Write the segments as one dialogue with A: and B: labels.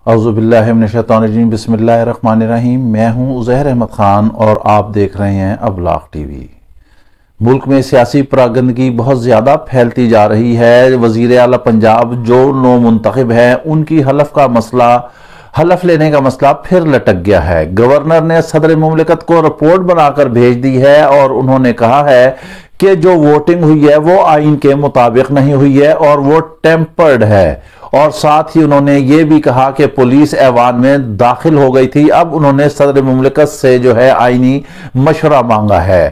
A: اعوذ باللہ من الشیطان الرجیم، بسم اللہ الرحمن الرحیم۔ میں ہوں عزیر احمد خان اور آپ دیکھ رہے ہیں ابلاغ ٹی وی۔ ملک میں سیاسی پراگندگی بہت زیادہ پھیلتی جا رہی ہے۔ وزیر اعلیٰ پنجاب جو نو منتخب ہیں ان کی حلف لینے کا مسئلہ پھر لٹک گیا ہے۔ گورنر نے صدر مملکت کو رپورٹ بنا کر بھیج دی ہے اور انہوں نے کہا ہے کہ جو ووٹنگ ہوئی ہے وہ آئین کے مطابق نہیں ہوئی ہے اور وہ ٹیمپرڈ ہے، اور ساتھ ہی انہوں نے یہ بھی کہا کہ پولیس ایوان میں داخل ہو گئی تھی۔ اب انہوں نے صدر مملکت سے جو ہے آئینی مشورہ مانگا ہے۔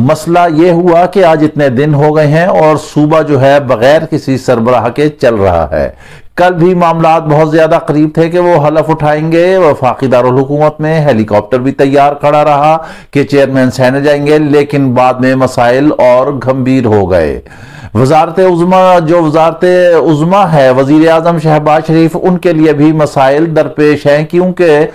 A: مسئلہ یہ ہوا کہ آج اتنے دن ہو گئے ہیں اور صوبہ جو ہے بغیر کسی سربراہ کے چل رہا ہے۔ کل بھی معاملات بہت زیادہ قریب تھے کہ وہ حلف اٹھائیں گے۔ وفاقی دارالحکومت میں ہیلی کاپٹر بھی تیار کھڑا رہا کہ چیئرمین سہنے جائیں گے، لیکن بعد میں مسائل اور گھمبیر ہو گئے۔ وزارت عظمیٰ ہے وزیر اعظم شہباز شریف، ان کے لیے بھی مسائل درپیش ہیں، کیونکہ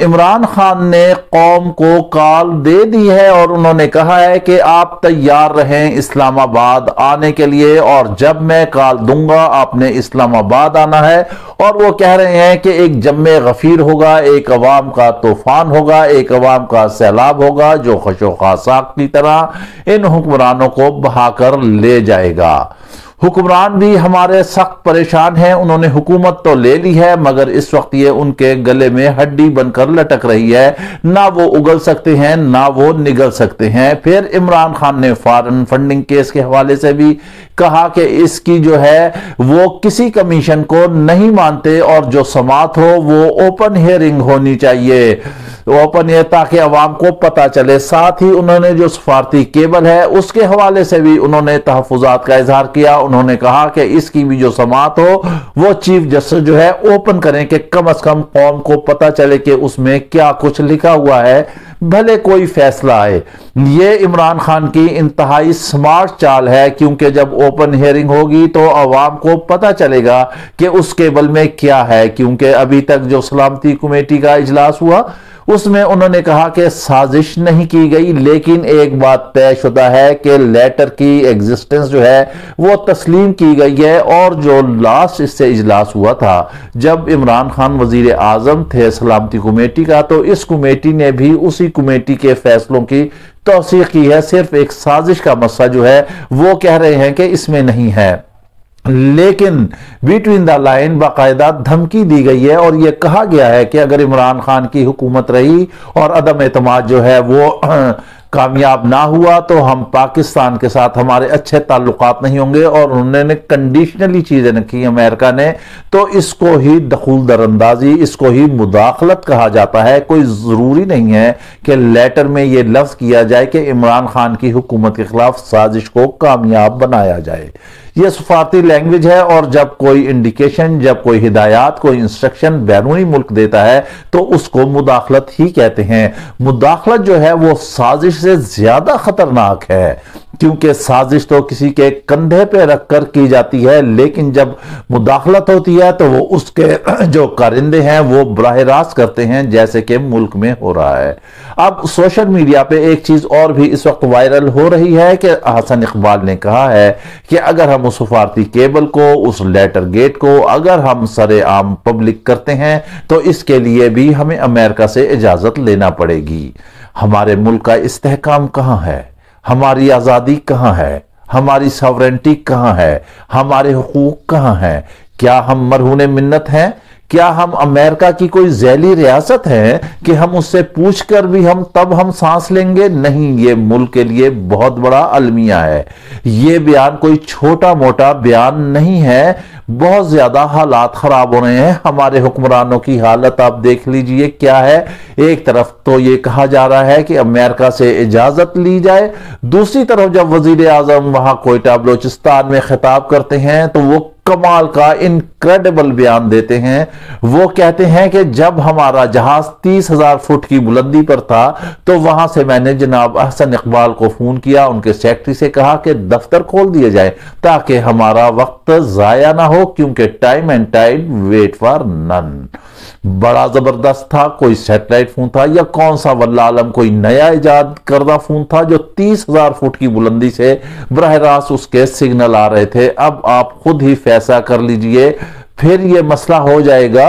A: عمران خان نے قوم کو کال دے دی ہے اور انہوں نے کہا ہے کہ آپ تیار رہیں اسلام آباد آنے کے لیے، اور جب میں کال دوں گا آپ نے اسلام آباد آنا ہے۔ اور وہ کہہ رہے ہیں کہ ایک جم غفیر ہوگا، ایک عوام کا طوفان ہوگا، ایک عوام کا سیلاب ہوگا جو خشو خاصاک کی طرح ان حکمرانوں کو بہا کر لے جائے گا۔ حکمران بھی ہمارے سخت پریشان ہیں، انہوں نے حکومت تو لے لی ہے مگر اس وقت یہ ان کے گلے میں ہڈی بن کر لٹک رہی ہے، نہ وہ اگل سکتے ہیں نہ وہ نگل سکتے ہیں۔ پھر عمران خان نے فارن فنڈنگ کیس کے حوالے سے بھی کہا کہ اس کی جو ہے وہ کسی کمیشن کو نہیں مانتے اور جو سماعت ہو وہ اوپن ہیئرنگ ہونی چاہیے، اوپن ہے تاکہ عوام کو پتہ چلے۔ ساتھ ہی انہوں نے جو سفارتی کیبل ہے اس کے حوالے سے بھی انہوں نے تحفظات کا اظہار کیا۔ انہوں نے کہا کہ اس کی بھی جو سماعت ہو وہ چیف جسٹس جو ہے اوپن کریں کہ کم از کم قوم کو پتہ چلے کہ اس میں کیا کچھ لکھا ہوا ہے، بھلے کوئی فیصلہ آئے۔ یہ عمران خان کی انتہائی سمارٹ چال ہے، کیونکہ جب اوپن ہیئرنگ ہوگی تو عوام کو پتہ چلے گا کہ اس کیبل میں کیا ہے، کیونکہ ابھی تک جو سلامتی کمیٹی کا اجلاس ہوا اس میں انہوں نے کہا کہ سازش نہیں کی گئی، لیکن ایک بات طے شدہ ہے کہ لیٹر کی ایگزسٹنس جو ہے وہ تسلیم کی گئی ہے۔ اور جو لاسٹ اس سے اجلاس ہوا تھا جب عمران خان وزیر اعظم تھے سلامتی کمیٹی کا، تو اس کمیٹی نے بھی اسی کمیٹی کے فیصلوں کی توثیق کی ہے، صرف ایک سازش کا مسئلہ جو ہے وہ کہہ رہے ہیں کہ اس میں نہیں ہے۔ لیکن بیٹوین دا لائن باقاعدہ دھمکی دی گئی ہے اور یہ کہا گیا ہے کہ اگر عمران خان کی حکومت رہی اور عدم اعتماد جو ہے وہ کامیاب نہ ہوا تو ہم پاکستان کے ساتھ ہمارے اچھے تعلقات نہیں ہوں گے، اور انہوں نے کنڈیشنلی چیزیں رکھی امریکہ نے، تو اس کو ہی دخول در اندازی، اس کو ہی مداخلت کہا جاتا ہے۔ کوئی ضروری نہیں ہے کہ لیٹر میں یہ لفظ کیا جائے کہ عمران خان کی حکومت کے خلاف سازش کو کامیاب بنایا جائے۔ یہ سفارتی لینگویج ہے، اور جب کوئی انڈیکیشن، جب کوئی ہدایات، کوئی انسٹرکشن بیرونی ملک دیتا ہے تو اس کو مداخلت ہی کہتے ہیں۔ مداخلت جو ہے وہ سازش سے زیادہ خطرناک ہے، کیونکہ سازش تو کسی کے کندھے پہ رکھ کر کی جاتی ہے، لیکن جب مداخلت ہوتی ہے تو وہ اس کے جو کارندے ہیں وہ براہ راست کرتے ہیں، جیسے کہ ملک میں ہو رہا ہے۔ اب سوشل میڈیا پہ ایک چیز اور بھی اس وقت وائرل ہو رہی ہے کہ حسن اقبال نے کہا ہے کہ اگر ہم اس سفارتی کیبل کو، اس لیٹر گیٹ کو اگر ہم سر عام پبلک کرتے ہیں تو اس کے لیے بھی ہمیں امریکہ سے اجازت لینا پڑے گی۔ ہمارے ملک کا استحکام کہاں ہے؟ ہماری آزادی کہاں ہے؟ ہماری ساورنٹی کہاں ہے؟ ہمارے حقوق کہاں ہیں؟ کیا ہم مرہون منت ہیں؟ کیا ہم امریکہ کی کوئی ذیلی ریاست ہے کہ ہم اس سے پوچھ کر بھی تب ہم سانس لیں گے؟ نہیں، یہ ملک کے لیے بہت بڑا المیہ ہے۔ یہ بیان کوئی چھوٹا موٹا بیان نہیں ہے۔ بہت زیادہ حالات خراب ہو رہے ہیں۔ ہمارے حکمرانوں کی حالت آپ دیکھ لیجئے کیا ہے۔ ایک طرف تو یہ کہا جا رہا ہے کہ امریکہ سے اجازت لی جائے، دوسری طرف جب وزیر اعظم وہاں کوئٹہ بلوچستان میں خطاب کرتے ہیں تو وہ کمال کا انکریڈیبل بیان دیتے ہیں۔ وہ کہتے ہیں کہ جب ہمارا جہاز 30,000 فٹ کی بلندی پر تھا تو وہاں سے میں نے جناب حسن اقبال کو فون کیا، ان کے سیکٹری سے کہا کہ دفتر کھول دیا جائے تاکہ ہمارا وقت ضائع نہ ہو، کیونکہ time and tide wait for none. بڑا زبردست تھا، کوئی سیٹلائٹ فون تھا یا کون سا واللہ عالم کوئی نیا ایجاد کردہ فون تھا جو 30,000 فٹ کی بلندی سے براہ راست اس کے سگنل آ رہے تھے۔ اب آپ خود ہی فیصلہ کر لیجئے، پھر یہ مسئلہ ہو جائے گا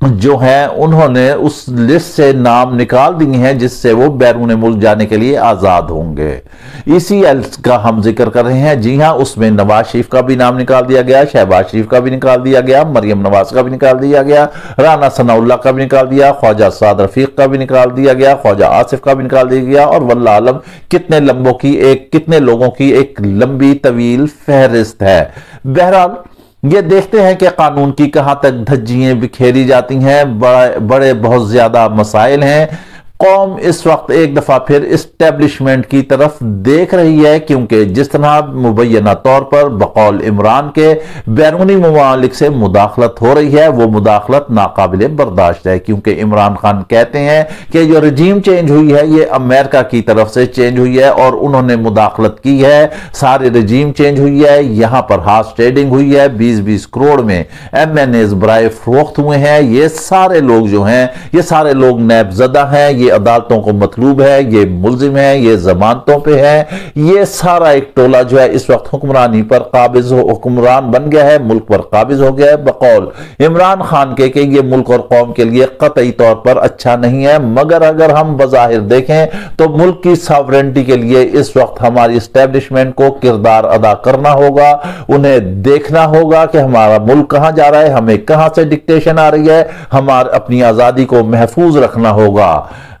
A: جو ہیں انہوں نے اس لسٹ سے نام نکال دیے ہیں جس سے وہ بیرون ملک جانے کے لیے آزاد ہوں گے۔ اسی ایلس کا ہم ذکر کر رہے ہیں۔ جی ہاں، اس میں نواز شریف کا بھی نام نکال دیا گیا، شہباز شریف کا بھی نکال دیا گیا، مریم نواز کا بھی نکال دیا گیا، رانا ثناء اللہ کا بھی نکال دیا، خواجہ سعد رفیق کا بھی نکال دیا گیا، خواجہ آصف کا بھی نکال دیا گیا، اور واللہ عالم کتنے لوگوں کی ایک لمبی طویل فہرست ہے۔ بہرحال یہ دیکھتے ہیں کہ قانون کی کہاں تک دھجیاں بکھیری جاتی ہیں۔ بڑے بہت زیادہ مسائل ہیں۔ قوم اس وقت ایک دفعہ پھر اسٹیبلشمنٹ کی طرف دیکھ رہی ہے، کیونکہ جس طرح مبینہ طور پر بقول عمران کے بیرونی ممالک سے مداخلت ہو رہی ہے، وہ مداخلت ناقابل برداشت ہے، کیونکہ عمران خان کہتے ہیں کہ جو رجیم چینج ہوئی ہے یہ امریکہ کی طرف سے چینج ہوئی ہے اور انہوں نے مداخلت کی ہے، سارے رجیم چینج ہوئی ہے، یہاں پر ہارس ٹریڈنگ ہوئی ہے، 20-20 کروڑ میں MNAs برائے فروخت ہوئے ہیں۔ یہ سارے لوگ جو ہیں یہ سارے لوگ نیب زدہ ہیں، یہ عدالتوں کو مطلوب ہے، یہ ملزم ہے، یہ ضمانتوں پہ ہے۔ یہ سارا ایک ٹولہ جو ہے اس وقت حکمرانی پر قابض حکمران بن گیا ہے، ملک پر قابض ہو گیا ہے، بقول عمران خان کے کہ یہ ملک اور قوم کے لیے قطعی طور پر اچھا نہیں ہے۔ مگر اگر ہم بظاہر دیکھیں تو ملک کی ساورنٹی کے لیے اس وقت ہماری اسٹیبلشمنٹ کو کردار ادا کرنا ہوگا، انہیں دیکھنا ہوگا کہ ہمارا ملک کہاں جا رہا ہے، ہمیں کہاں سے ڈکٹیشن آ رہی ہے، ہمارے اپنی آزادی کو محفوظ رکھنا ہوگا۔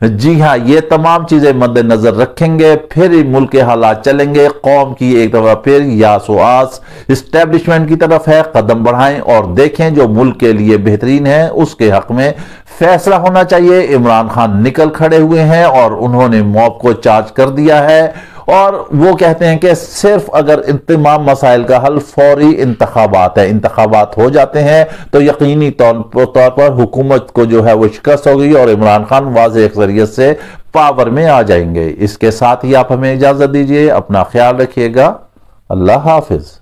A: جی ہاں، یہ تمام چیزیں مد نظر رکھیں گے، پھر ہی ملک کے حالات چلیں گے۔ قوم کی ایک دفعہ پھر یاس و آس اسٹیبلشمنٹ کی طرف ہے، قدم بڑھائیں اور دیکھیں جو ملک کے لیے بہترین ہے اس کے حق میں فیصلہ ہونا چاہیے۔ عمران خان نکل کھڑے ہوئے ہیں اور انہوں نے موب کو چارج کر دیا ہے، اور وہ کہتے ہیں کہ صرف اگر ان تمام مسائل کا حل فوری انتخابات ہے، انتخابات ہو جاتے ہیں تو یقینی طور پر حکومت کو جو ہے وہ شکست ہوگی اور عمران خان واضح اکثریت سے پاور میں آ جائیں گے۔ اس کے ساتھ ہی آپ ہمیں اجازت دیجیے، اپنا خیال رکھیے گا، اللہ حافظ۔